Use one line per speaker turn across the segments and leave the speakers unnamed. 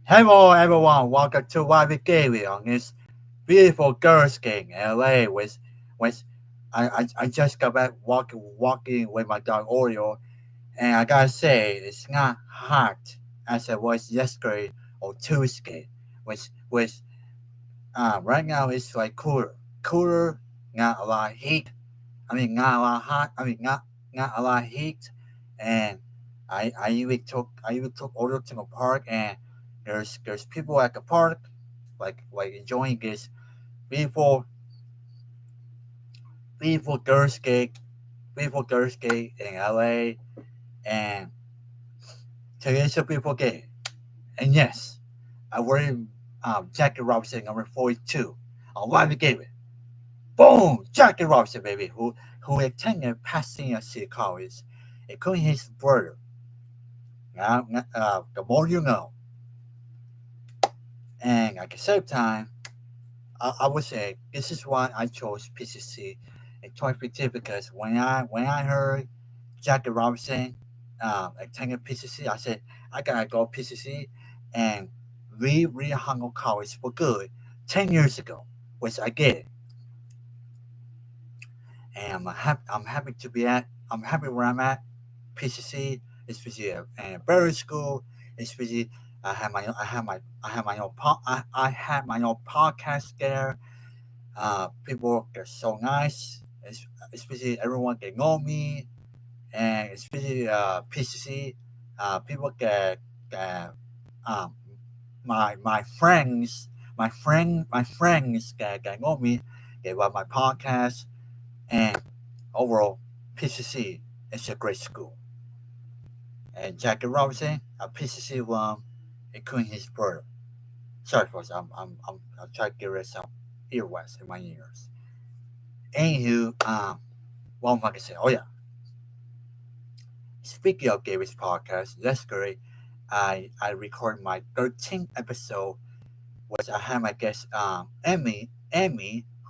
Hello everyone, welcome to YB Gateway on this beautiful girls game in LA with I just got back walking with my dog Oreo, and I gotta say it's not hot as it was yesterday or Tuesday. With right now it's like cooler, not a lot of heat. I mean not a lot of hot. I mean not a lot of heat, and I even took Oreo to the park, and there's people at the park like enjoying this beautiful beautiful girls gate in LA, and today's a beautiful day. And yes, I'm wearing Jackie Robinson number 42 on Live Gateway. Boom! Jackie Robinson, baby, who attended Pasadena City College, including his brother. The more you know. And at the same time, I would say this is why I chose PCC in 2015, because when I heard Jackie Robinson attending PCC, I said I gotta go PCC, and we hung on college for good 10 years ago, which I did, and I'm happy to be at. I'm happy where I'm at. PCC, especially at Berry School, especially I had my own podcast there. People are so nice, especially everyone can know me, and especially PCC. People get um, my friends, my friends can know me. They love my podcast, and overall, PCC is a great school. And Jackie Robinson, a PCC alum, including his brother. Sorry, folks, I'm trying to get rid of some earwax in my ears. Anywho, what am I gonna say? Oh yeah, speaking of Gary's podcast, yesterday I recorded my 13th episode, which I had my guest Emmy,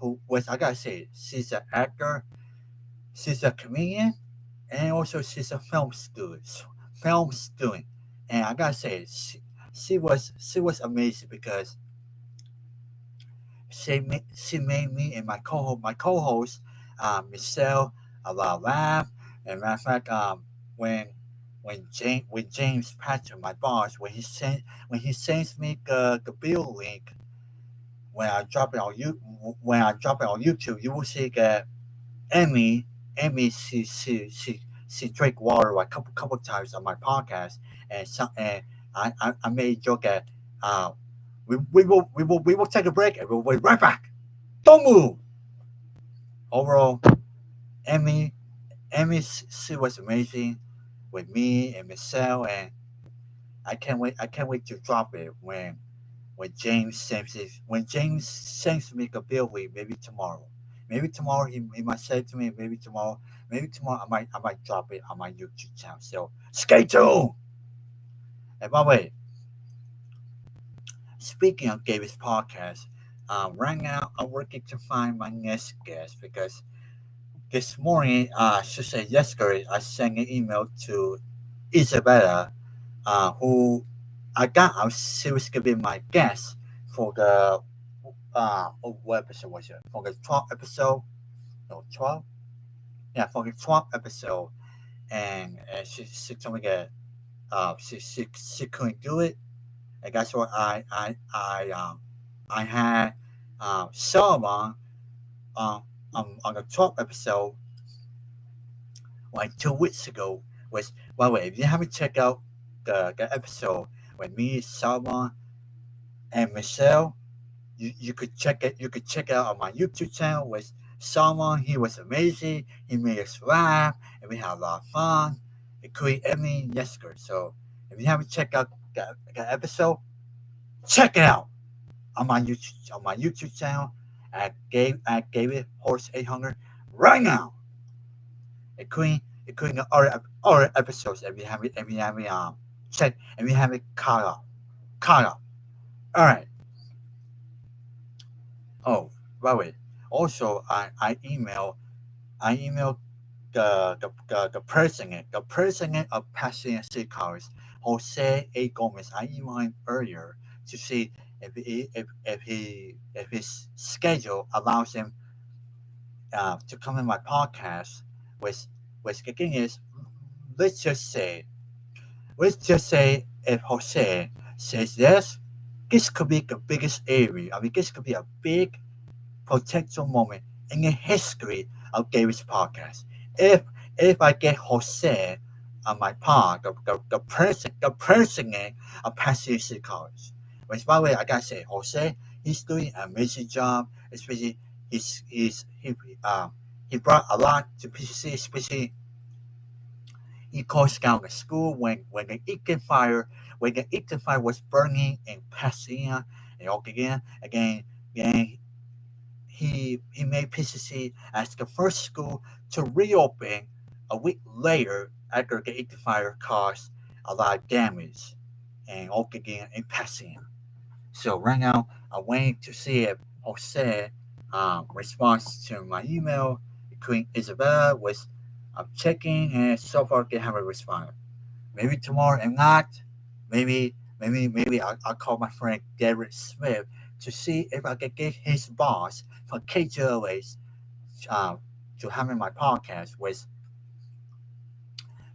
who was, I gotta say, she's an actor, she's a comedian, and also she's a film student, and I gotta say she was amazing, because she made me and my co-host Michelle a lot of laugh. And matter of fact, when when James Patrick, my boss, when he sends me the bill link, when I drop it on YouTube, you will see that Emmy Emmy she drank water like couple times on my podcast, and I made a joke that uh, we will take a break, and we'll be right back. Don't move. Overall, Emmy Emmy she was amazing with me and Michelle, and I can't wait to drop it when James sends me a bill week, maybe tomorrow. Maybe tomorrow he might say it to me. Maybe tomorrow I might drop it on my YouTube channel. So stay tuned. And by the way, speaking of David's podcast, right now I'm working to find my next guest, because this morning, I should say yesterday, I sent an email to Isabella, who she was going to be my guest for the, what episode was it? For the 12th episode? No, 12? Yeah, for the 12th episode. And she told me that she couldn't do it. And that's why I had Solomon um, on the 12th episode like 2 weeks ago. Which, by the way, if you haven't checked out the episode with me, Salman, and Michelle, you could check it. You could check it out on my YouTube channel with Salman. He was amazing. He made us laugh, and we had a lot of fun. It created Emmy yesterday. So if you haven't checked out the episode, check it out on my YouTube channel at it Horse 800 right now. Including other episodes if you haven't checked, if you haven't caught up. All right. Oh, by the way, also I emailed the president of Pasadena City College, Jose A. Gomez. I emailed him earlier to see if his schedule allows him to come in my podcast. With the thing is, let's just say let's just say if Jose says yes, this could be the biggest area. I mean, this could be a big potential moment in the history of David's podcast. If if I get Jose on my pod, the president of Pacific College. Which by the way, I gotta say, Jose, he's doing an amazing job. Especially um he brought a lot to PCC, especially he closed down the school when the Eaton fire was burning in Pasadena and again he made PCC as the first school to reopen a week later after the Eaton fire caused a lot of damage and again in Pasadena. So right now I'm waiting to see if Jose responds to my email. Queen Isabella was I'm checking and so far they haven't responded. Maybe tomorrow and not. Maybe I'll call my friend Derek Smith to see if I can get his boss from KJOA's um, to have in my podcast with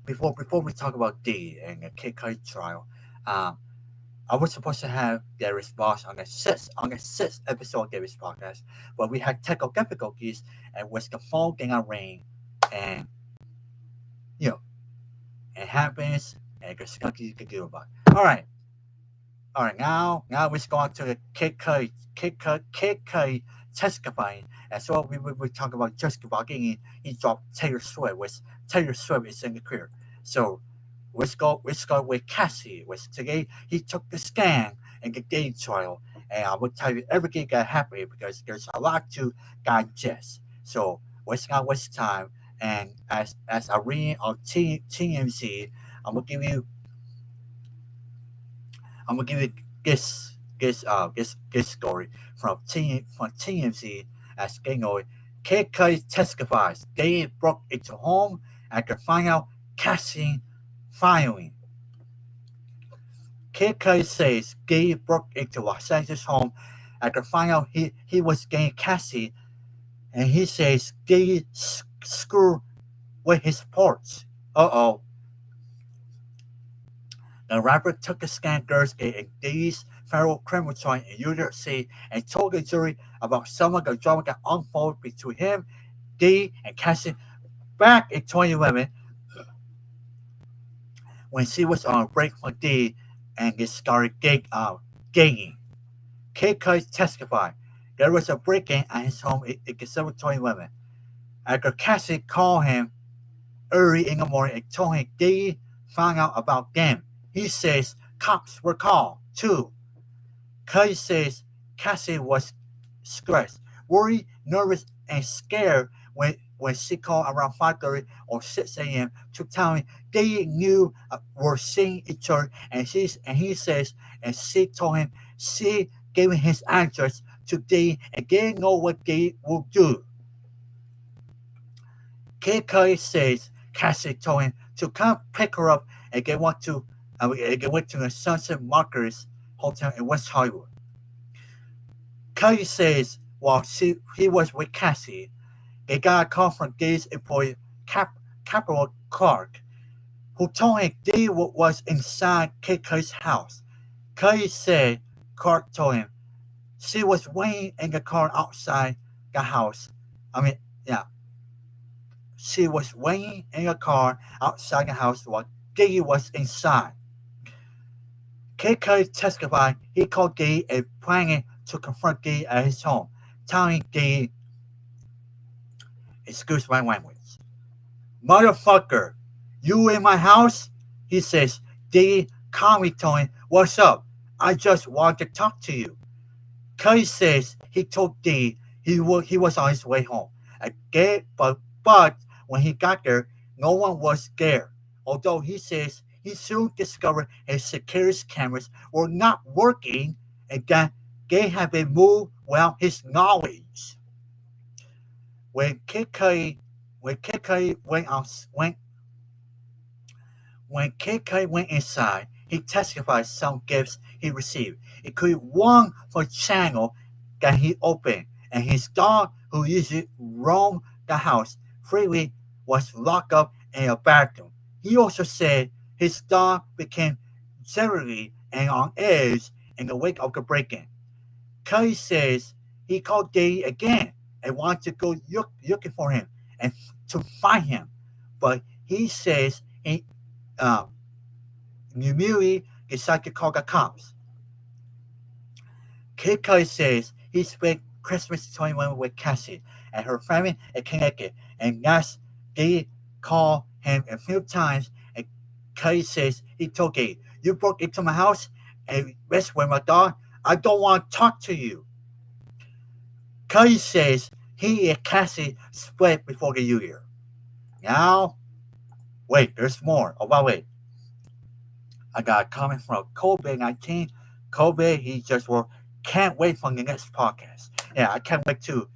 before we talk about D and the Kid Cudi trial. Um, I was supposed to have Derek's boss on the sixth episode of Derek's podcast, but we had technical difficulties and with the phone thing I rang and you know it happens and there's nothing you can do about it. All right, now we're going to the Kid Cudi testifying. And so we talk about Justin Baldoni. He dropped Taylor Swift. With Taylor Swift is in the career. So let's go with Cassie. With today he took the stand in the gay trial, and I will tell you everything got happened because there's a lot to digest. So let's not waste time. And as I read on TMZ, I'm gonna give you I'm gonna give you this story from TMZ as Gangoy. Kid Cudi testifies. They broke into home after finding out casting filing. Kid Cudi says Gay broke into Los Angeles home after finding out he was getting casting, and he says Gay screwed with his ports. Uh-oh. The rapper took a scan Thursday in Diddy's federal criminal trial in New York City and told the jury about some of the drama that unfolded between him, Diddy, and Cassie back in 2011 when she was on a break from Diddy and they started gagging. Kid Cudi testified there was a break-in at his home in December 2011 after Cassie called him early in the morning and told him Diddy found out about them. He says cops were called too. Cudi says Cassie was stressed, worried, nervous, and scared when she called around 5:30 or 6 a.m. to tell him they knew were seeing each other, and he says and she told him she gave him his address to Diddy and didn't know what they would do. Kid Cudi says Cassie told him to come pick her up and they went to the Sunset Markers Hotel in West Hollywood. Cudi says while he was with Cassie, they got a call from Diddy's employee, Capital Clark, who told him Diddy was inside Kid Cudi's house. Cudi said Clark told him she was waiting in the car outside the house. I mean, yeah, she was waiting in a car outside the house while Diddy was inside. Kid Cudi testified he called Diddy and planning to confront Diddy at his home, telling Diddy, excuse my language, motherfucker, you in my house? He says, Diddy calmly told him, what's up? I just wanted to talk to you. Cudi says he told Diddy he was on his way home. But when he got there, no one was there. Although he says he soon discovered his security cameras were not working and that they had been moved without his knowledge. When Kid Cudi went inside, he testified some gifts he received, including one for channel that he opened, and his dog, who usually roamed the house freely, was locked up in a bathroom. He also said his dog became jittery and on edge in the wake of the break-in. Cuddy says he called Diddy again and wanted to go looking for him and to find him, but he says he uh, immediately decided to call the cops. Kid Cudi says he spent Christmas 21 with Cassie and her family in Connecticut, and asked Diddy call him a few times. And Cudi says he told Diddy, "You broke into my house and messed with my dog. I don't want to talk to you." Cudi says he and Cassie split before the New Year. Now, wait, there's more. Oh, wait. I got a comment from COVID-19. COVID, he just wrote, "Can't wait for the next podcast." Yeah, I can't wait to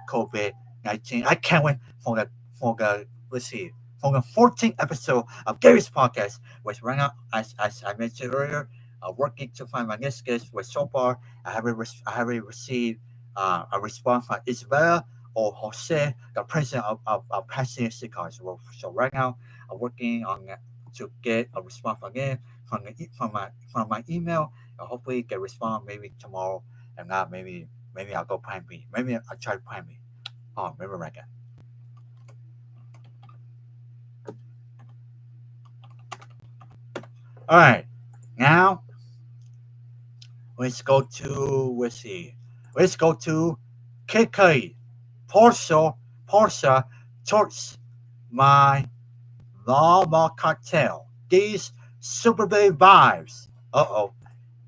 COVID-19. I can't wait for the let's see, for the 14th episode of Gary's podcast, which right now, as I mentioned earlier, working to find my next guest. Which so far I haven't received a response from Isabella or Jose, the president of Passion Cigars. So right now I'm working on to get a response again from my email. Hopefully get a response maybe tomorrow, and not maybe I'll go Plan B. Maybe I'll try Plan B. Oh, maybe like that. All right, now let's see, let's go to Kid Cudi. Portia torts my Lava cocktail. These super big vibes. Uh-oh.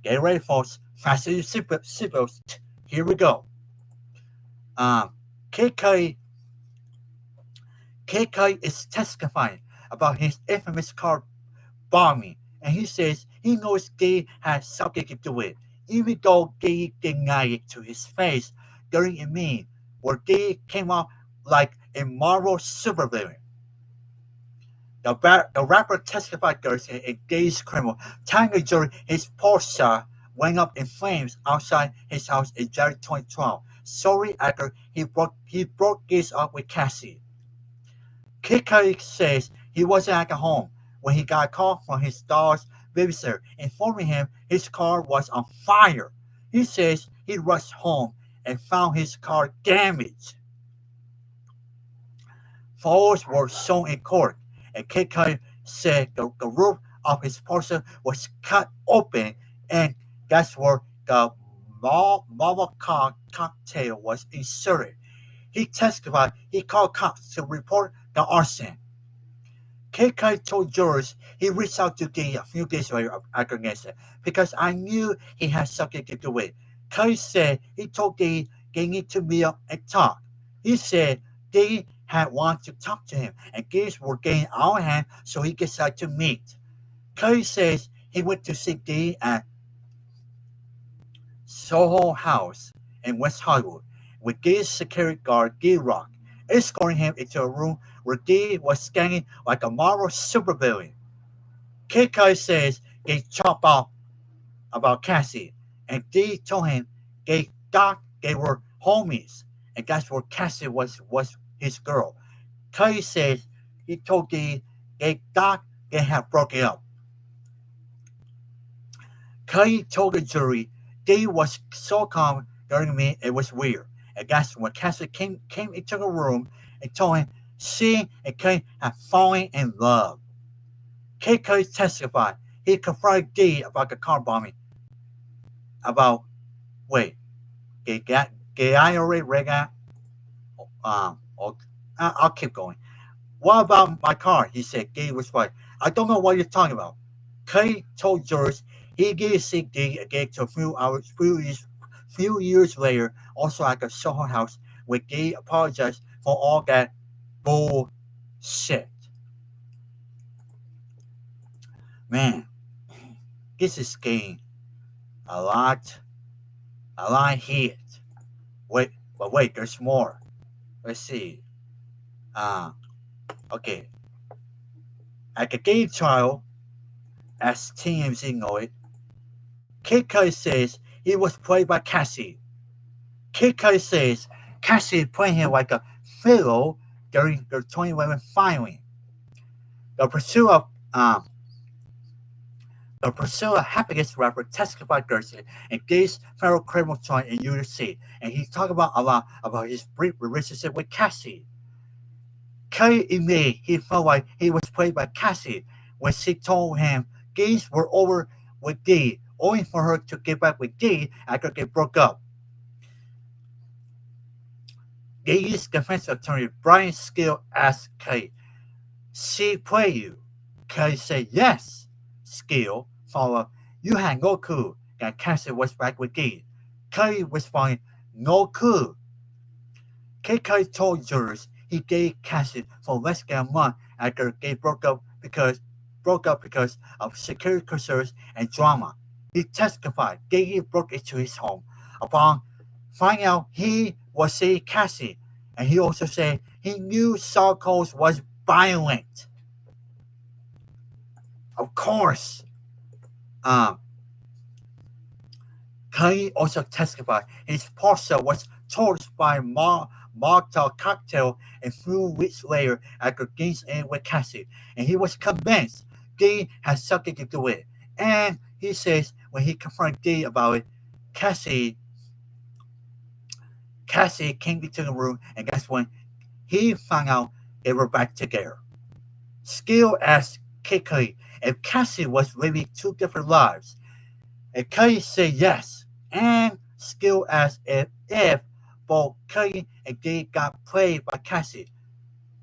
Get ready, folks. Fasten your seatbelts. Here we go. Um, Kid Cudi, Kid Cudi is testifying about his infamous car bombing, and he says he knows Gay has something to do with it, even though Gay denied it to his face during a meme where Gay came out like a Marvel supervillain. The rapper testified Thursday in Gay's criminal, telling the jury his Porsche went up in flames outside his house in January 2012, shortly after he broke this up with Cassie. Kid Cudi says he wasn't at the home when he got a call from his daughter's babysitter informing him his car was on fire. He says he rushed home and found his car damaged. Photos were shown in court, and Kid Cudi said the roof of his Porsche was cut open, and that's where the Molotov cocktail was inserted. He testified he called cops to report the arson. Kid Cudi told jurors he reached out to Diddy a few days later after the incident because I knew he had something to do with it. Cudi said he told Diddy they need to meet up and talk. He said Diddy had wanted to talk to him and things were getting out of hand, so he decided to meet. Cudi says he went to see Diddy at Soho House in West Hollywood with Diddy's security guard D-Rock escorting him into a room where Diddy was scanning like a Marvel supervillain. Kid Cudi says they chop off about Cassie, and Diddy told him they thought they were homies, and that's where Cassie was his girl. Cudi says he told Diddy they thought they had broken up. Cudi told the jury Diddy was so calm during the meeting it was weird. And that's when Cassie came into the room and told him she and Cudi had fallen in love. Kid Cudi testified he confronted Diddy about the car bombing. About wait, did I already read that? Okay, I'll keep going. What about my car? He said. Diddy was like, I don't know what you're talking about. Cudi told jurors he did see Diddy again to few years later, also at the Soho House, where Diddy apologized for all that bullshit. Man, this is getting a lot, a lot of heat. Wait, there's more. Let's see. Uh, okay. At the Diddy trial, as TMZ know it, Kid Cudi says he was played by Cassie. Kid Cudi says Cassie played him like a fiddle during the 2011 filing. The pursuit of happiness rapper testified Thursday against federal criminal trial in USC, and he talked about a lot about his brief relationship with Cassie. Cudi admitted he felt like he was played by Cassie when she told him games were over with Diddy, only for her to get back with Diddy after they broke up. Diddy's defense attorney Brian Skill asked Cudi, "She play you?" Cudi said yes. Skill followed, "You had no clue that Cassie was back with Diddy." Cudi responded, "No clue." Kid Cudi told jurors he dated Cassie for less than a month after they broke up because of security concerns and drama. He testified Diddy broke into his home upon finding out he was seeing Cassie, and he also said he knew Sarkos was violent. Of course, Cudi also testified his parcel was torched by Molotov cocktail a few weeks later after games ended with Cassie, and he was convinced Diddy had something to do with it. And he says when he confronted Diddy about it, Cassie came into the room, and that's when he found out they were back together. Skill asked Kid Cudi if Cassie was living two different lives, and Cudi said yes. And Skill asked if both Cudi and Diddy got played by Cassie,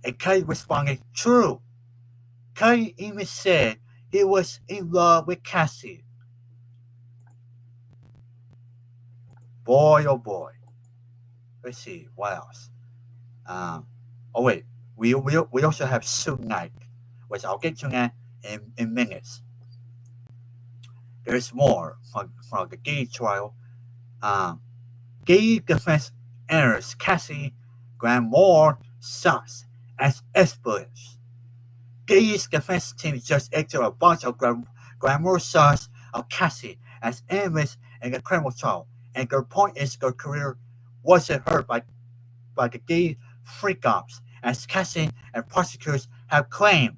and Cudi responded, "True." Cudi even said he was in love with Cassie. Boy, oh boy. Let's see, what else? Oh wait, we also have Suge Knight, which I'll get to that in minutes. There's more from the Diddy trial. Diddy defense enters Cassie grant more shots as expletives. Diddy's defense team just entered a bunch of grammar shots of Cassie as enemies in the criminal trial, and their point is their career wasn't hurt by the Diddy freak-ups, as Cassie and prosecutors have claimed.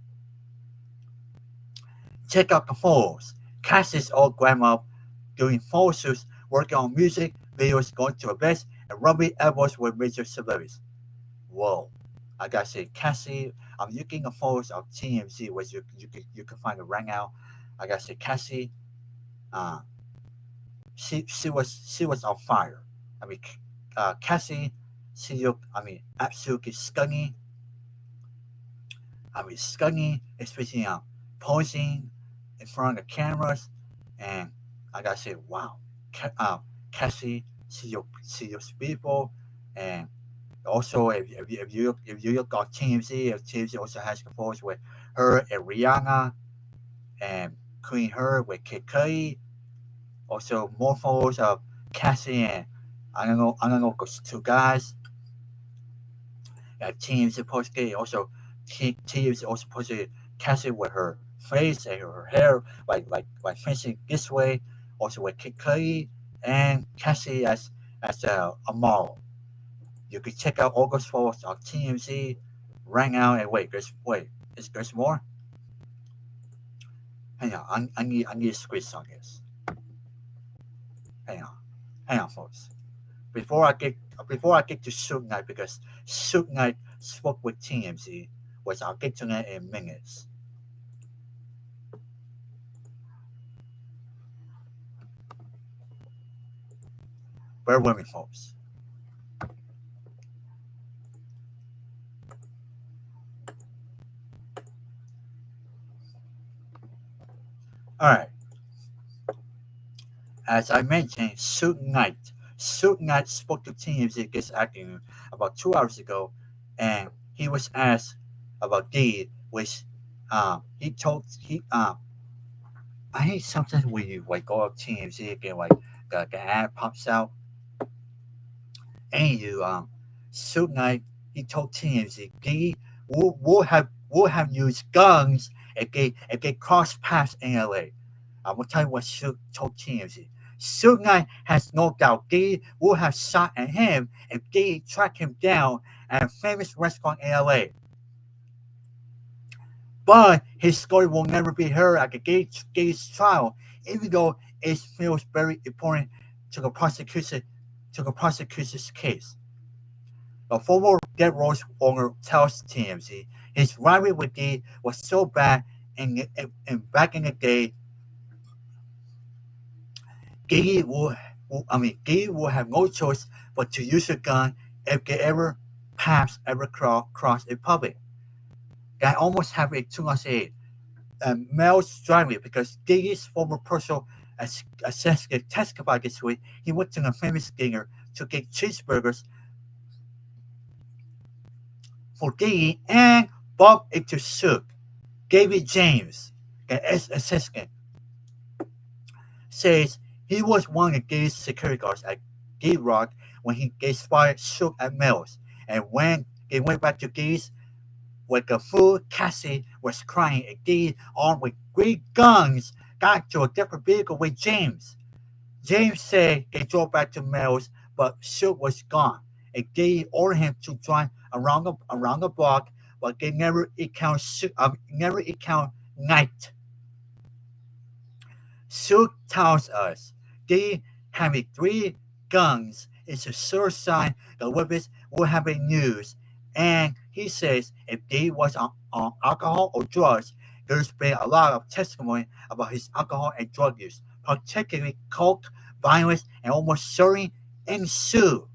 Check out the photos. Cassie's all glam up, doing photo shoots, working on music, videos, going to events, and rubbing elbows with major celebrities. Whoa. I gotta say, Cassie, I'm looking at photos of TMZ, which you can find it right now. I gotta say, Cassie, uh, she was on fire. I mean, Cassie, she looked, absolutely stunning. Stunning, especially posing in front of the cameras, and I gotta say, wow, Cassie, she looks beautiful, and also if you look on TMZ, TMZ also has photos with her and Rihanna, and Queen Her with Kid Cudi. Also more photos of Cassie and I don't know those two guys. TMZ posted also TMZ also posted Cassie with her face and her hair like facing this way, also with Kid Cudi and Cassie as a model. You can check out all those photos on TMZ right now. And there's more. Hang on, I need a squeeze on this. Hang on, folks. Before I get to Suge Knight, because Suge Knight spoke with TMZ, which I'll get to that in minutes. Bear with me, folks. All right. As I mentioned, Suge Knight spoke to TMZ this afternoon about 2 hours ago, and he was asked about Diddy, which he told he I hate sometimes when you like go up TMZ again, like the ad pops out, and you Suge Knight he told TMZ Diddy will have used guns if they cross paths in LA. I will tell you what Suge told TMZ. Suge Knight has no doubt Diddy would have shot at him if Diddy tracked him down at a famous restaurant in LA. But his story will never be heard at the Gates trial, even though it feels very important to the prosecution's case. The former Dead Rose owner tells TMZ his rivalry with Diddy was so bad, and back in the day, Diddy would have no choice but to use a gun if they ever, perhaps ever cross in public. I almost have a 2008 Mel's driving because Diddy's former personal assistant testified this week. He went to a famous dinner to get cheeseburgers for Diddy and bumped into Suge. David James, the assistant, says he was one of Diddy's security guards at Diddy Rock when they spotted Suge at Mel's. And when they went back to Diddy's, with the food, Cassie was crying, and Diddy, armed with three guns, got to a different vehicle with James. James said they drove back to Mel's, but Suge was gone. And Diddy ordered him to drive around the block, but they never encountered Knight. Suge tells us Diddy having three guns is a sure sign the witness will have a news. And he says if Diddy was on alcohol or drugs, there's been a lot of testimony about his alcohol and drug use, particularly coke, violence, and almost shooting and Suge.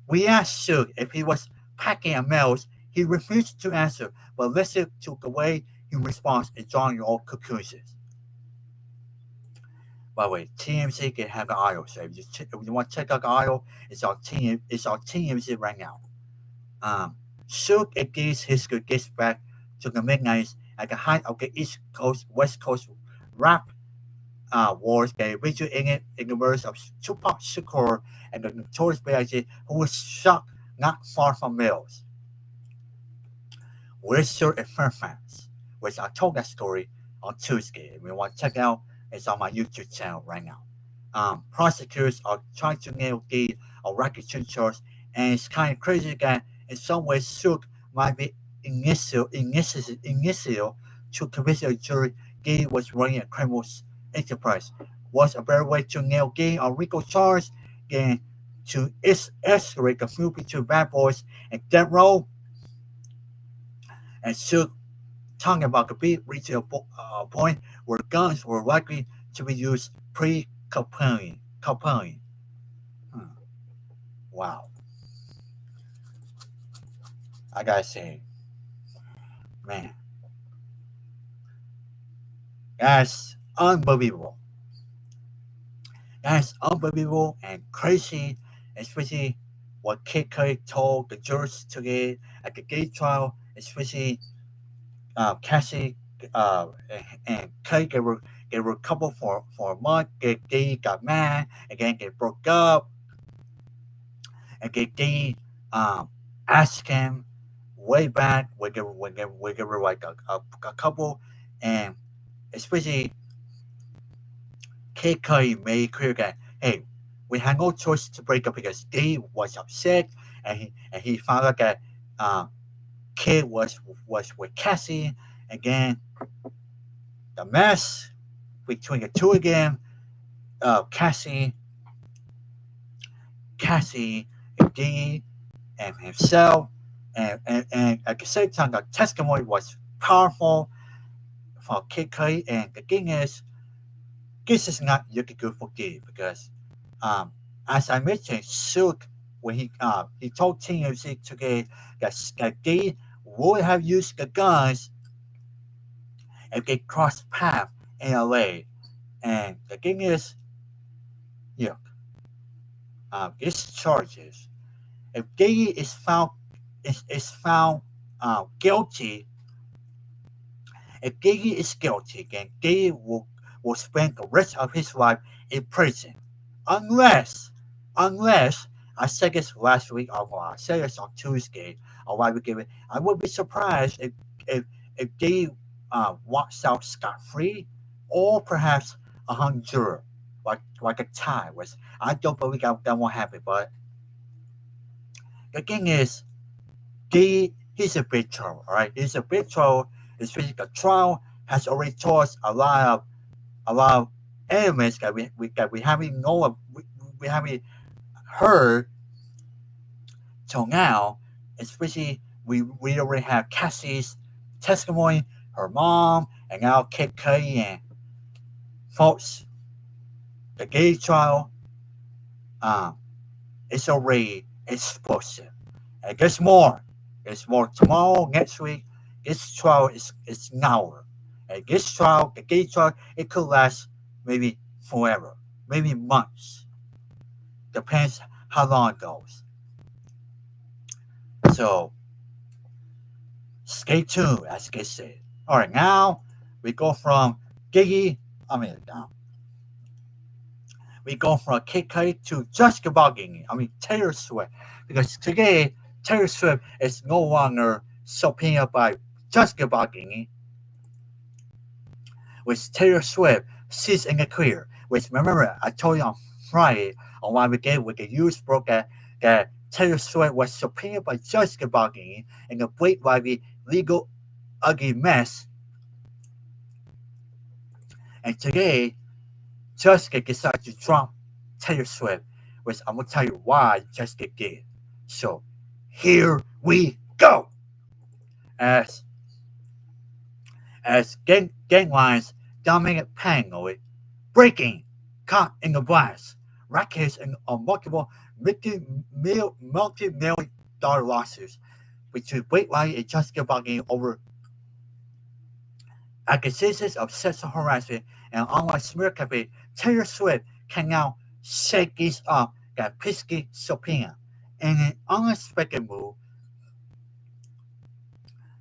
We asked Suge if he was packing at Mel's. He refused to answer, but listen to the way he responds and drawing your own conclusions. By the way, TMZ can have an audio. So if you want to check out the audio, it's on TMZ right now. Suge against history gets back to the mid-90s at the height of the East Coast, West Coast rap wars that originated in the words of Tupac Shakur and the notorious B.I.G., who was shot not far from Mills. We're still in Fairfax, which I told that story on Tuesday. If you want to check it out, it's on my YouTube channel right now. Prosecutors are trying to nail Diddy on racketeering charge, and it's kind of crazy that in some ways Suge might be initial to convince a jury Diddy was running a criminal enterprise. Was a better way to nail Diddy on RICO charge than to escalate the feud between Bad Boys and Death Row. And Suge talking about the beat reaching a point where guns were likely to be used pre-Capone. Wow. I gotta say, man, that's unbelievable. That's unbelievable and crazy, especially what Kid Cudi told the jurors today at the gay trial, especially Cassie and Cudi. They were a couple for a month. They got mad, and then they broke up, and they asked him way back when they were like a couple, and especially Kid Cudi made clear that hey, we had no choice to break up because Diddy was upset, and he found out that Kid was with Cassie. Again, the mess between the two of them, Cassie, and Diddy, and himself, and at the same time, the testimony was powerful for Kid Cudi. And the thing is, this is not looking good for Diddy because, as I mentioned, Suge when he told TMZ today that Diddy would have used the guns if they crossed paths in LA. And the thing is, yeah, these charges, if Diddy is found guilty, if Diddy is guilty, then Diddy will spend the rest of his life in prison, unless I said this last week, or I said this on Tuesday, or why we give it. I would be surprised if Diddy walks out scot-free, or perhaps a hung juror, like a tie. Which I don't believe that won't happen. But the thing is, he's a big troll. All right, he's a big troll. Especially the trial has already taught us a lot of elements that we haven't know we haven't heard till now. Especially we already have Cassie's testimony, her mom, and now Kid Cudi and folks. The gay trial, um, it's already explosive. And there's more. There's more tomorrow, next week. This trial is now. And this trial, the gay trial, it could last maybe forever, maybe months. Depends how long it goes. So stay tuned, as they say. All right, now we go from Giggy. Now we go from Kid Cudi to Jessica Baldoni. Taylor Swift, because today Taylor Swift is no longer subpoenaed by Jessica Baldoni, with Taylor Swift ceased in the career. Which, remember, I told you on Friday on why we gave with the news broke that Taylor Swift was subpoenaed by Jessica Baldoni in a Blake Lively legal ugly mess. And today, Jessica decided to drop Taylor Swift, which I'm going to tell you why Jessica did. So, here we go. As ganglines dominate paranoid, breaking, caught in the blast, rackets and multiple multi-million dollar lawsuits between Blake Lively and Jessica Baldoni over accusations of sexual harassment and online smear campaign. Taylor Swift can now shake these up that pesky subpoena. In an unexpected move,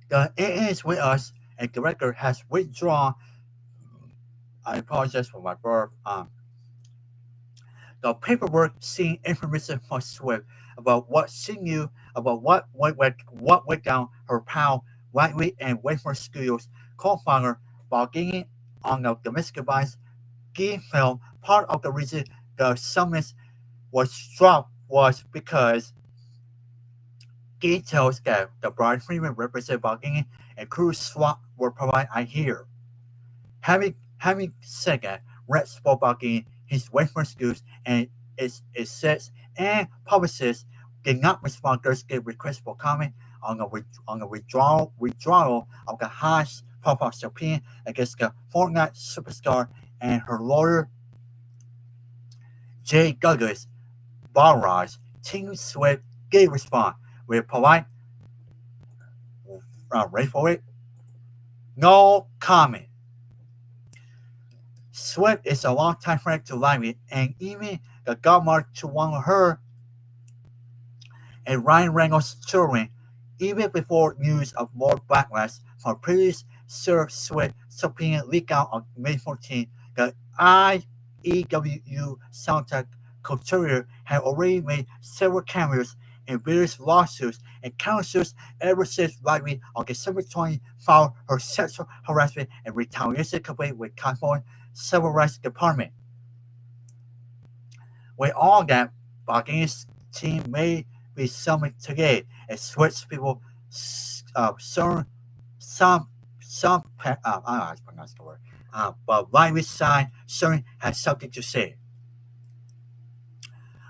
the It Is With Us and director has withdrawn. I apologize for my verb. The paperwork seeing information from Swift about what she knew about what went down her pal Lightweight and Wafer Studios co-founder Baldoni on the domestic violence game film. Part of the reason the summons was dropped was because details that the Brian Freeman represented Baldoni and Cruz Swap were provided. I hear. Having said that, Red spoke Baldoni his wafer skills and it says and publicists did not respond to Thursday request for comment on the withdrawal of the highest profile subpoena against the Fortnite superstar and her lawyer J. Douglas Barrage. Team Swift gave response with polite ready for it? No comment. Swift is a longtime friend to Lively and even the godmother to one of her and Ryan Reynolds' children, even before news of more backlash from previous Sir Swift subpoena leaked out on May 14. The IEWU soundtrack couturier had already made several cameos in various lawsuits and countersuits ever since Lively on December 20 filed her sexual harassment and retaliation complaint with California Civil Rights Department. With all that, Baldoni's team may be summoned today as Swift's people some I don't know how to pronounce the word, but Lively's side certainly has something to say.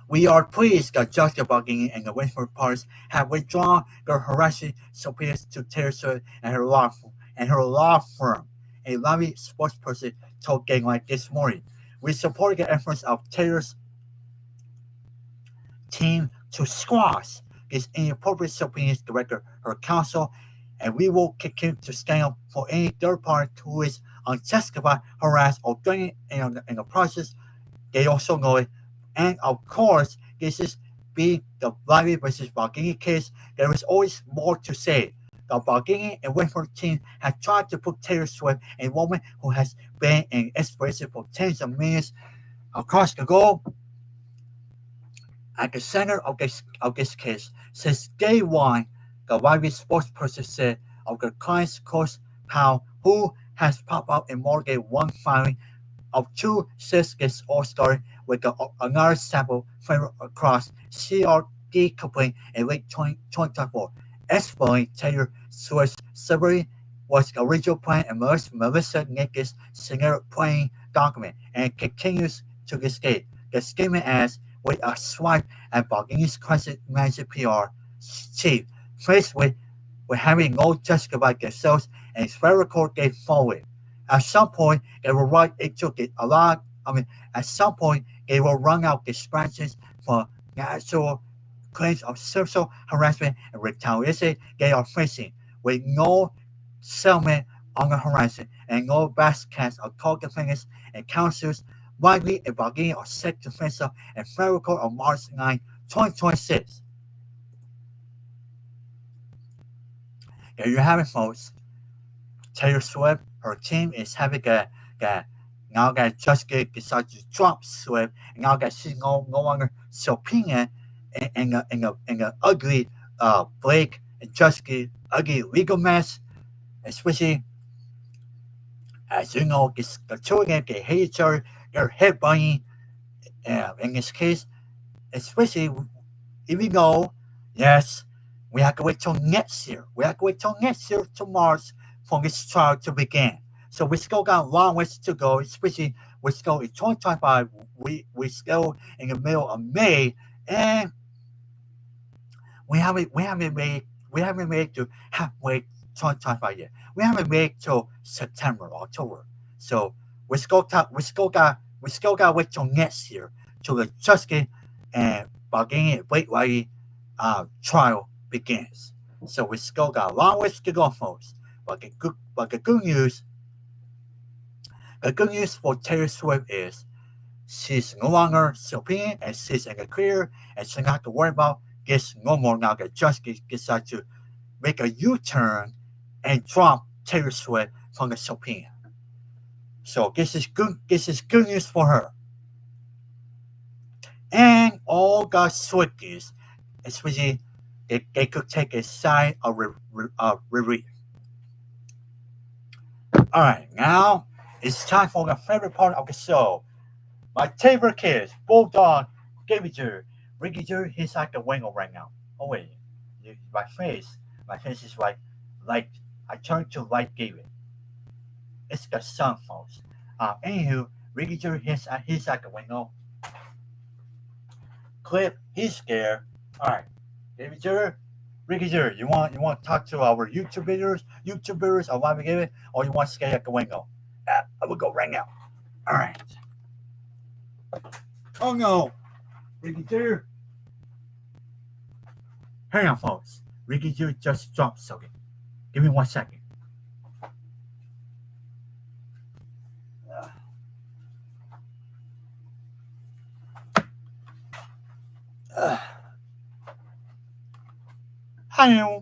We are pleased that Jessica Baldoni and the Westford parties have withdrawn their harassment subpoenas to Taylor Swift and her law firm. A Lively spokesperson told Gangline this morning. We support the efforts of Taylor's team to squash these inappropriate subpoenas, director her counsel, and we will continue to stand up for any third party who is unjustified, harassed, or threatened in the process. They also know it. And of course, this is being the Lively versus Baldoni case. There is always more to say. The Baldoni and Westford team have tried to put Taylor Swift, a woman who has been an inspiration for tens of millions across the globe, at the center of this case. Since day one, the Lively spokesperson said of the client's close pal who has popped up in more than one filing of two Cisco all story with another sample from across CRD complaint in late 2024. Explain Taylor Swift's summary was the original plan and Melissa Nick's singer playing document and continues to this day. The statement as with a swipe at Baldini's classic manager PR chief, faced with having no justify themselves and spherical game forward. At some point, they will run into a lot. At some point, they will run out distractions for natural claims of sexual harassment and retaliation they are facing, with no settlement on the horizon and no vast cast of co-defendants and counsels widely and Baldini are set to face up in federal court on March 9, 2026. There you have it, folks. Taylor Swift, her team is having now that just decided to drop Swift, and now that she's no longer subpoenaed in a ugly Blake and just ugly legal mess, especially as you know, the two of them they hate each other, they're headbutting. In this case, especially even though, yes, we have to wait till next year. We have to wait till next year to March for this trial to begin. So we still got a long ways to go, especially we're still in 2025. We still in the middle of May, and we haven't made to halfway 2025 yet. We haven't made till September or October. So we still got wait till next year till the Justin and Baldini and Blake Lively trial begins. So we still got a long ways to go, folks. But the good news for Taylor Swift is she's no longer subpoenaed and she's in a career and she don't have to worry about this no more now that Justin decided to make a U-turn and drop Taylor Swift from the subpoena. So this is good news for her. And all the Swifties, especially they could take a sign of relief. All right, now it's time for the favorite part of the show. My favorite kids, Bulldog, Gabby Drew, Ricky Drew. He's like a wingle right now. Oh wait, my face is like I turned to light David. It's the sun, folks. Anywho, Ricky Drew, he's like a wingle. Clip, he's scared. All right, Gabby Drew. Ricky Drew, you want to talk to our YouTubers, or why we give it, or you want to stay at the window? I will go right now. All right. Oh no, Ricky Drew. Hang on, folks. Ricky Drew just dropped something. Give me 1 second. Hi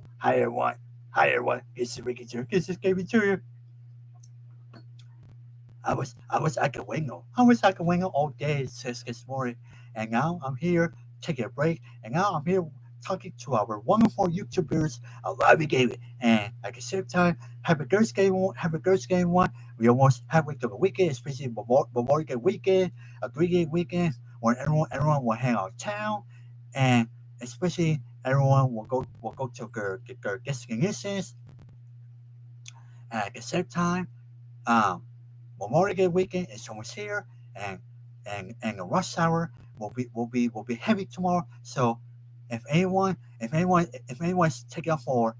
everyone. This is Ricky Drew. This is Gabby Drew. I was at the window. I was at the window all day since this morning, and now I'm here taking a break, and now I'm here talking to our wonderful YouTubers, Live Gaming, and at the same time, happy Thursday one. We almost halfway through the weekend, especially Memorial Day weekend, a 3-day weekend, where everyone will hang out in town, and especially everyone will go to their destinations. And at the same time, Memorial Day weekend is almost here, and the rush hour will be heavy tomorrow. So if anyone's taking off for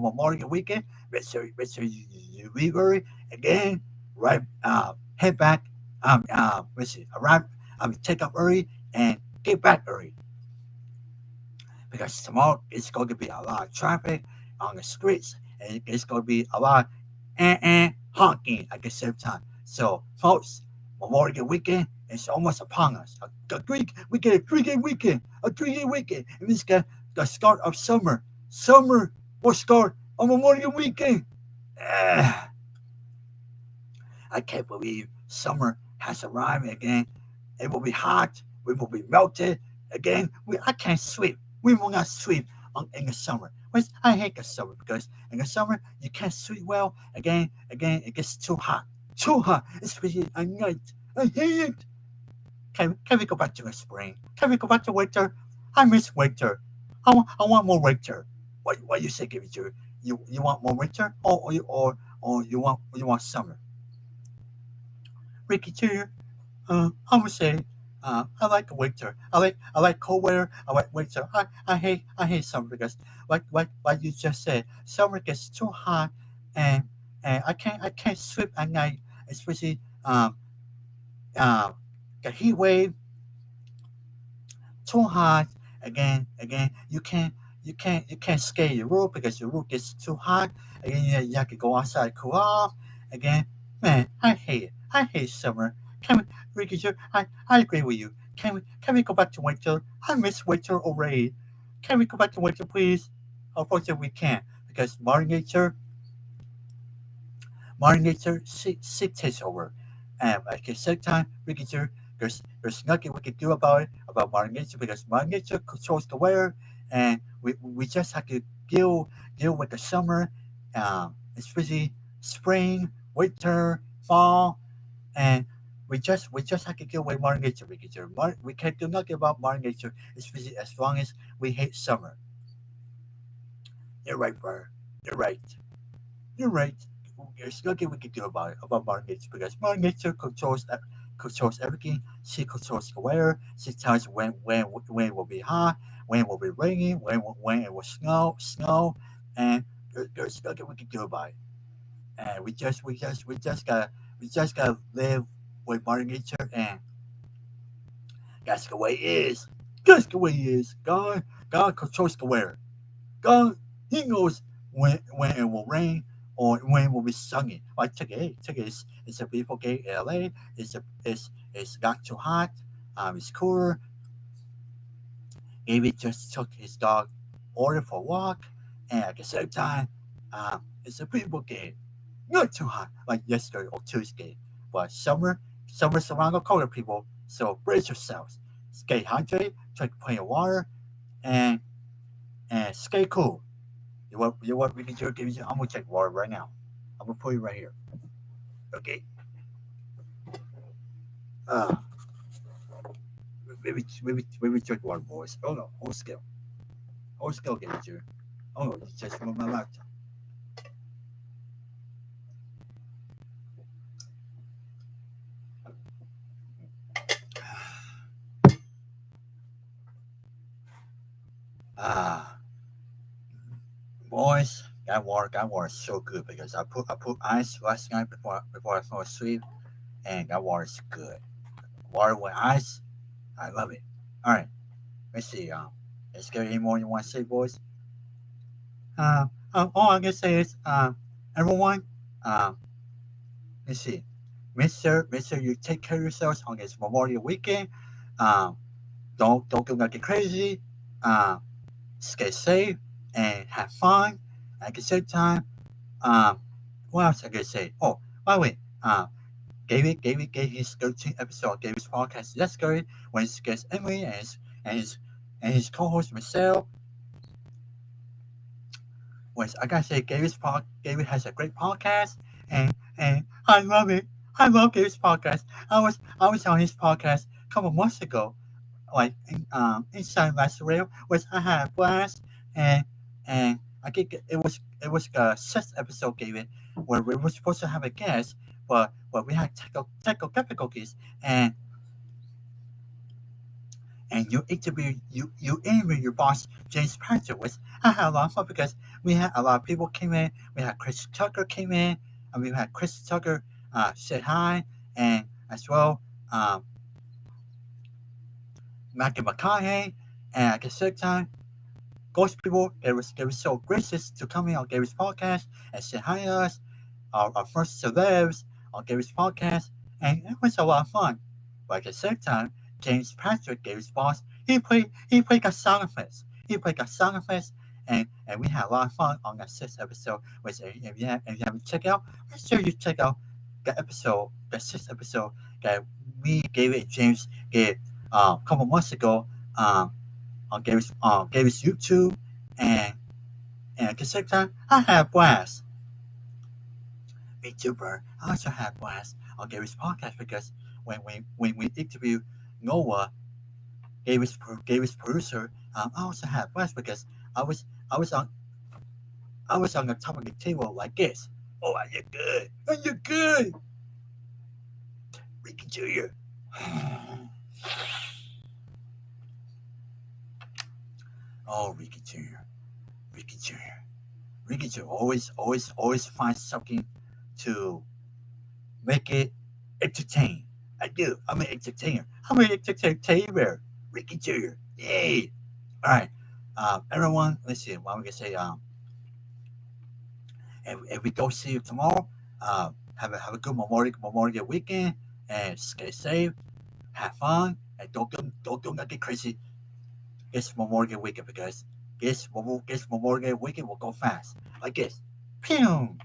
Memorial Day weekend, make sure you leave early again. Right, head back. Arrive. Take off early and get back early because tomorrow it's going to be a lot of traffic on the streets, and it's going to be a lot of honking at the same time. So, folks, Memorial Day weekend is almost upon us. We get a 3-day weekend, and this got the start of summer. Summer will start on Memorial Day weekend. I can't believe summer has arrived again. It will be hot. We will be melted again. I can't sleep. We will not sleep in the summer. Which I hate the summer because in the summer you can't sleep well. Again, it gets too hot, especially at night. I hate it. Can we go back to the spring? Can we go back to winter? I miss winter. I want more winter. What you say, Gibby Jew? You want more winter or you want summer? Ricky Jr. I would say I like winter. I like cold weather. I like winter. I hate summer because like you just said, summer gets too hot and I can't sleep at night, especially uh, the heat wave too hot. Again, you can't skate your roof because your roof gets too hot. Again, you have to go outside cool off. Again, man, I hate it. I hate summer. Can we, Ricky? I agree with you. Can we go back to winter? I miss winter already. Can we go back to winter, please? Unfortunately, we can't because Mother Nature she takes over. And at the same time, we can do there's nothing we can do about it about Mother Nature because Mother Nature controls the weather, and we just have to deal with the summer, especially spring, winter, fall, and we just have to deal with Mother Nature. We can't do nothing about Mother Nature, especially as long as we hate summer. You're right, Burr. You're right. You're right. There's nothing we can do about Mother Nature because Mother Nature controls everything. She controls the weather. She tells when it will be hot, when it will be raining, when it will snow, and there's nothing we can do about it. And we just gotta live with Mother Nature, and that's the way it is. That's the way it is. God controls the weather. God, He knows when it will rain or when it will be sunny. Like today it's a beautiful day in LA. It's not too hot. It's cooler. Maybe just took his dog order for a walk, and at the same time, it's a beautiful day. Not too hot like yesterday or Tuesday, but summer's around the corner, people. So brace yourselves. Stay hydrated. Drink plenty of water, and stay cool. You want me to give you? I'm gonna take water right now. I'm gonna put it right here. Okay. Uh, maybe drink water, boys. Oh no, hold still, give it to you. Oh no, it's just from my laptop. Ah, boys, that water is so good because I put ice last night before I fell asleep, and that water is good. Water with ice, I love it. All right, let's see. Is there any more you want to say, boys? All I can say is, everyone, um, let's see, Mister, you take care of yourselves on this Memorial Weekend. Um, don't go nothing crazy. Um, stay safe and have fun. At the same time, um, what else I can say? Oh, by the way, David gave his 13th episode of David's podcast yesterday when his guest Emily and his and his co-host Michelle. Was I gotta say, David has a great podcast, and I love it. I love David's podcast. I was on his podcast a couple months ago, like inside Last Radio, which I had a blast, and I think it was the sixth episode, David, where we were supposed to have a guest, but we had technical difficulties, and you interview your boss James Patrick, which I had a lot of fun because we had a lot of people came in. We had Chris Tucker came in, and we had Chris Tucker said hi, and as well Matthew McConaughey, and at the same time, those people they were so gracious to come in on Gary's podcast and say hi to us, our first celebs on Gary's podcast, and it was a lot of fun. But at the same time, James Patrick, Gary's boss, he played a song effects. He played a song effects, and we had a lot of fun on that sixth episode. Which if you haven't checked out, make sure you check out the sixth episode that we Gary and James did a couple months ago. On Gary's YouTube, and at the same time, I had blast. Me too, bro. I also had blast on Gary's podcast because when we interviewed Noah, Gary's producer, I also had blast because I was I was on I was on the top of the table like this. Oh, are you good? Are you good? Ricky Jr. Oh, Ricky Jr. Ricky Jr. Ricky Jr. Always finds something to make it entertain. I do. I'm an entertainer. I'm an entertainer. Ricky Jr. Yay! All right, everyone. Let's see. What we gonna say? If we go see you tomorrow, have a good Memorial weekend and stay safe. Have fun and don't get crazy. This Memorial weekend because this Memorial weekend will go fast like this. Pew!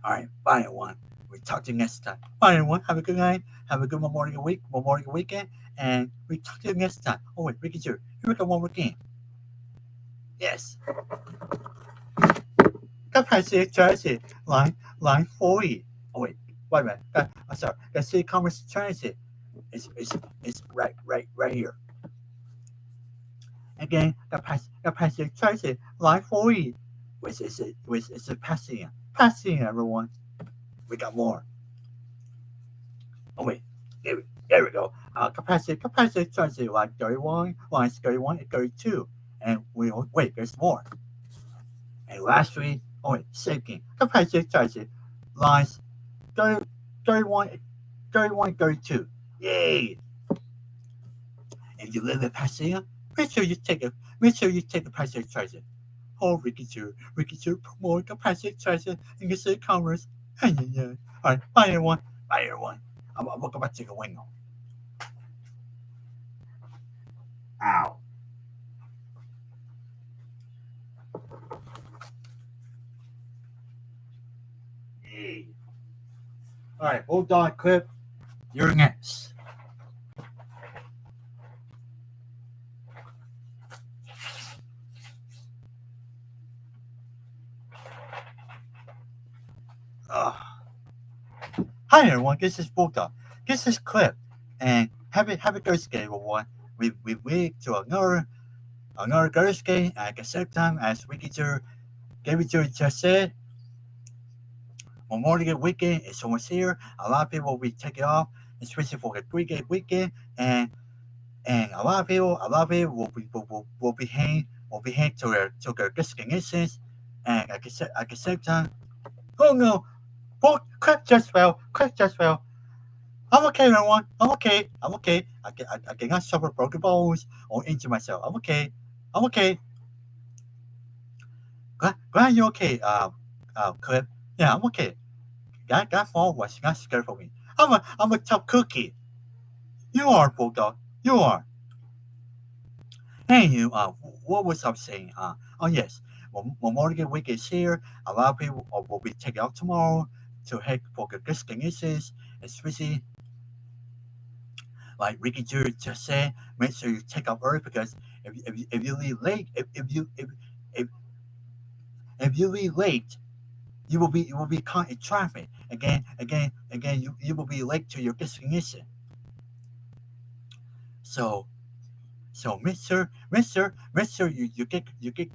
All right, bye everyone. We talk to you next time. Bye everyone. Have a good night. Have a good Memorial weekend, and we talk to you next time. Oh wait, Ricky Jr. Here we go one more game. Yes. Capacity transit line 40. Oh wait a minute. I'm sorry. The city commerce transit is right here. Again, capacity transit line 40. Which is passing everyone. We got more. Oh wait, there we go. Capacity transit line 31, lines 31 and 32. And wait, there's more. And lastly, oh wait, safety capacity transit lines 30, 31, 31, 32. Yay! If you live in Pasadena, make sure you take a passenger transit. Oh, Ricky Jr. Promote capacity transit in the city commerce. All right, bye everyone. Bye everyone. I'm gonna go back to the window. Ow. Yay. All right, hold on, Clip. You're next. Uh, Hi everyone, this is Bulldog. This is Clip, and have a good day, everyone. We wait to another girls game at the same time as Gary just said. Memorial weekend is almost here. A lot of people will be taking off, especially for the 3 day weekend, and a lot of people will be hanging to their destinations, and at the same time, oh no, Clip just fell. I'm okay, everyone. I'm okay. I cannot suffer broken bones or injure myself. I'm okay. I'm okay. Glad you're okay, Clip. Yeah, I'm okay. That fall was not scary for me. I'm a tough cookie. You are, Bulldog. You are. Hey, you. What was I saying? Oh yes. Memorial Week is here. A lot of people will be taking out tomorrow to head for the destinations, especially like Ricky Jr. just said. Make sure you take off early because if you leave late, if, if you leave late, you will be caught in traffic. Again, you will be late to your destination. So make sure you get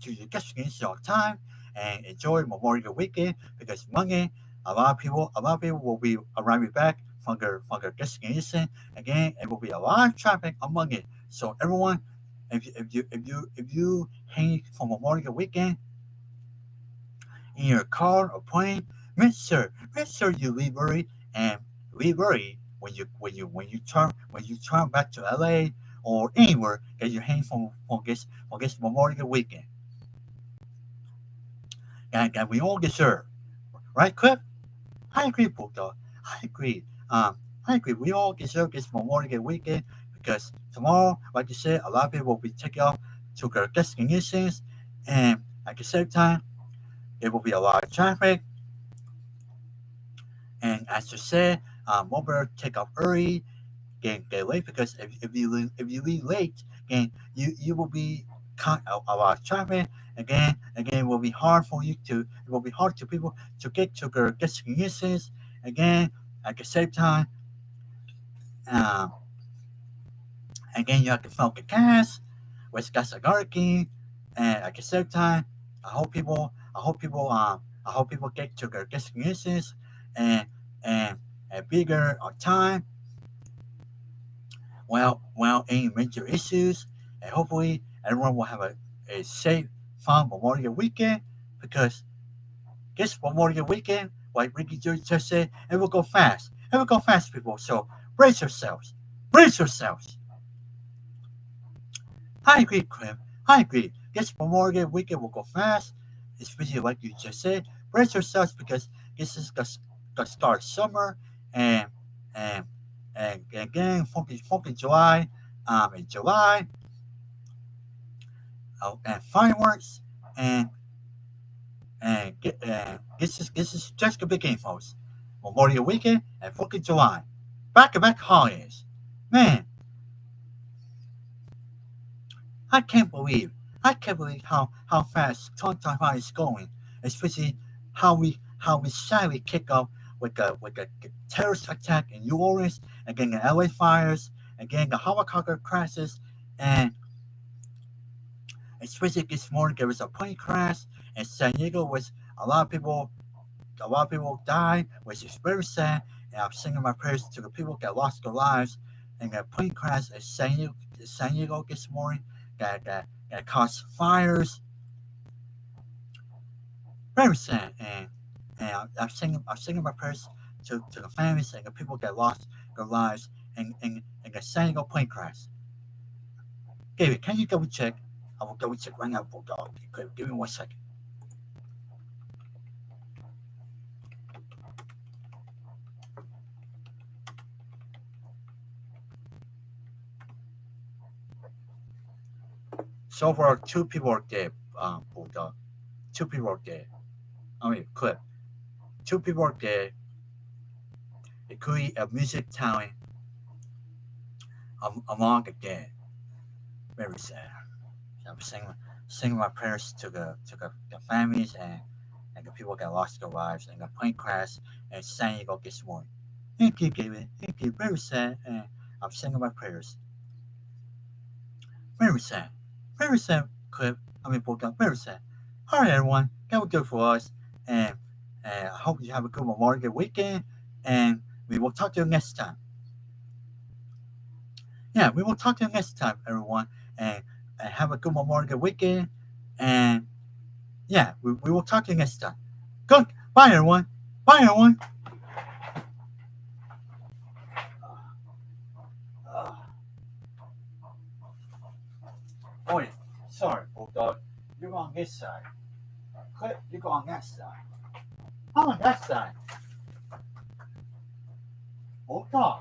to your destination on time and enjoy Memorial Weekend because Monday a lot of people will be arriving back from their destination. Again, it will be a lot of traffic on Monday. So everyone, if you hang for Memorial Weekend in your car or plane, make sure you leave early and leave early when you turn back to LA or anywhere that you hang from this Memorial Weekend that we all deserve. Right, Cliff? I agree, Bulldog. I agree. I agree. We all deserve this Memorial Weekend because tomorrow, like you said, a lot of people will be taking off to their destinations, and at the same time, there will be a lot of traffic. And as you said, mobile take off early, get late because if you leave late, then you will be caught a lot of traffic, Again, it will be hard for you to. It will be hard to people to get their experiences. Again, at the same time, uh, again, you have to focus cast, which that's a hierarchy, and at the same time, I hope people get to their experiences and and bigger on time. Well, any major issues, and hopefully everyone will have a safe, fun Memorial weekend because this Memorial weekend, like Ricky just said, it will go fast. It will go fast, people. So brace yourselves. Brace yourselves. I agree, Clem. I agree. This Memorial weekend will go fast, especially like you just said. Brace yourselves because this is the start of summer and and and again, funky July, in July, and fireworks and this is just the beginning, folks. Memorial weekend and funky July, back to back holidays. Man, I can't believe I can't believe how fast 2025 is going, especially how we sadly kick off with a terrorist attack in New Orleans, again the LA fires, again the helicopter crashes, and especially this morning there was a plane crash in San Diego, which a lot of people a lot of people died, which is very sad. And I'm sending my prayers to the people that lost their lives in a plane crash in San Diego this morning that caused fires. Very sad. And I'm sending my prayers to the families and the people that lost their lives in the San Diego plane crash. David, can you double check? I will double check right now, Bulldog. Give me 1 second. So far, two people are dead, Bulldog. Two people are dead. I mean, clip. Two people are dead, including a music talent among the dead. Very sad. So I'm singing my prayers to the families and the people that lost their lives in the plane crash in San Diego this morning. Thank you, David. Thank you. Very sad. And I'm singing my prayers. Very sad. Very sad clip. I mean, book up. Very sad. All right, everyone. That was good for us. And, and I hope you have a good Memorial weekend. And we will talk to you next time. Yeah, we will talk to you next time, everyone. And have a good Memorial weekend. And yeah, we will talk to you next time. Good. Bye, everyone. Bye, everyone. Uh, oh, yeah. Sorry, Bulldog. You go on this side. Clip, you go on that side. I'm on that side. Bulldog.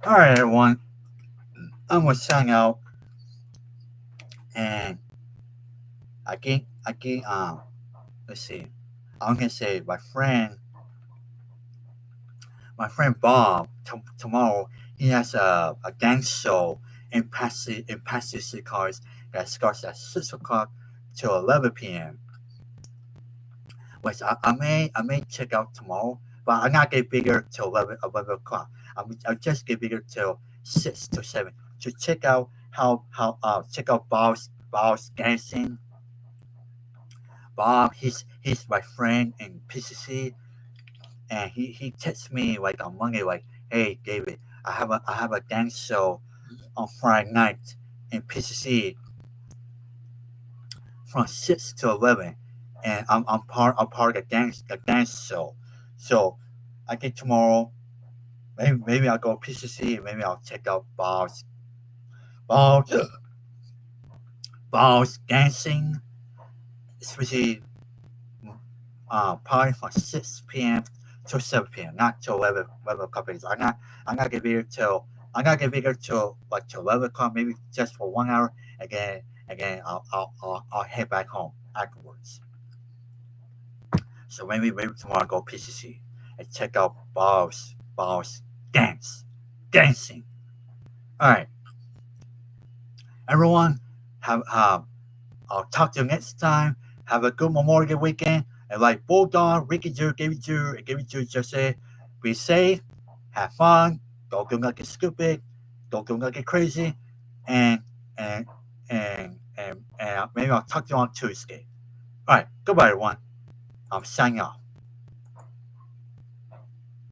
All right, everyone. I'm gonna sign out, and let's see. I'm gonna say my friend Bob tomorrow he has a dance show in Passive Cars that starts at 6 o'clock till 11 p.m. Which I may check out tomorrow, but I'm not get bigger till 11 o'clock. I'll just get bigger till 6 to 7 to check out check out Bob's dancing. Bob, he's my friend in PCC, and he texts me like on Monday like, "Hey David, I have a dance show on Friday night in PCC from 6 to 11, and I'm part of the dance show. So I think tomorrow maybe I'll go PCC, maybe I'll check out Bob's Bob's dancing, especially probably from 6 p.m. to 7 p.m. Not till 11 o'clock. Because I'm not gonna be here till like till 11 o'clock, maybe just for 1 hour. Again, I'll head back home afterwards. So maybe tomorrow I'll go PCC and check out Bob's dancing. All right, everyone, Have I'll talk to you next time. Have a good Memorial Day weekend. And like Bulldog, Ricky Jew, Gavy Jew just said, be safe, have fun, don't go get stupid, don't go get crazy, and and and maybe I'll talk to you on Tuesday. All right, goodbye everyone. I'm signing off.